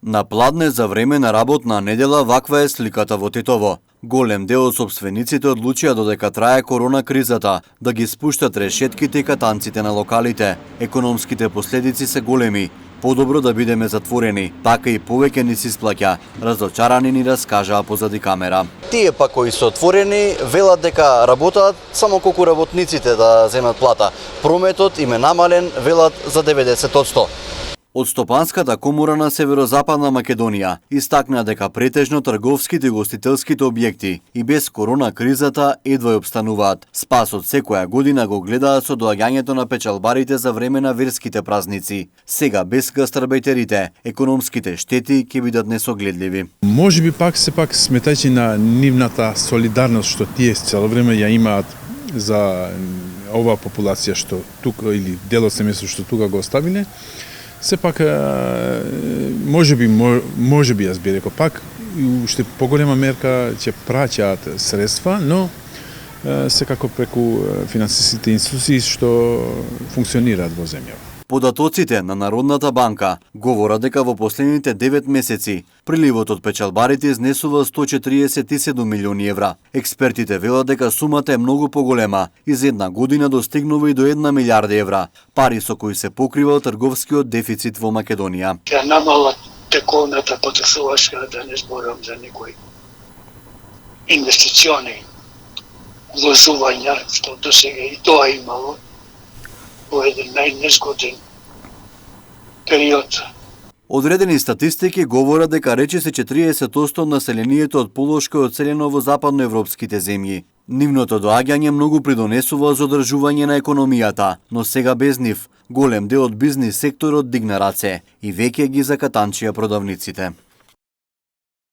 На Пладне за време на работна недела ваква е сликата во Тетово. Голем дел од сопствениците одлучија додека трае корона кризата да ги спуштат решетките и катанците на локалите. Економските последици се големи. Подобро да бидеме затворени, така и повеќе ни се исплаќа, разочарани ни раскажаа позади камера. Тие пак кои се отворени велат дека работат само колку работниците да земат плата. Прометот им е намален, велат, за 90%. Од Стопанската комора на Северозападна Македонија истакна дека претежно трговските и гостителските објекти и без корона кризата едва ја обстануваат. Спасот секоја година го гледаат со доаѓањето на печалбарите за време на верските празници. Сега без гастарбајтерите, економските штети ќе бидат несогледливи. Можеби пак сметајќи на нивната солидарност што тие цело време ја имаат за оваа популација што тука или дел од семејството што тука го оставиле, сепак можеби јас би рекол пак уште поголема мерка ќе праќаат средства, но секако преку финансиските институции што функционираат во земјава. Податоците на Народната банка говорат дека во последните 9 месеци приливот од печалбарите изнесува 147 милиони евра. Експертите велат дека сумата е многу поголема и за една година достигнува и до 1 милиарда евра, пари со кои се покрива трговскиот дефицит во Македонија. Ја намала тековната потрошувачка, да не зборам за некои инвестициони вложувања, што до сега и тоа имало во еден најнезгоден период. Одредени статистики говорат дека речиси 40% од населението од Полошка е одселено во западноевропските земји. Нивното доаѓање многу придонесува за одржување на економијата, но сега без нив голем дел од бизнис секторот дигна раце и веќе ги закатанчија продавниците.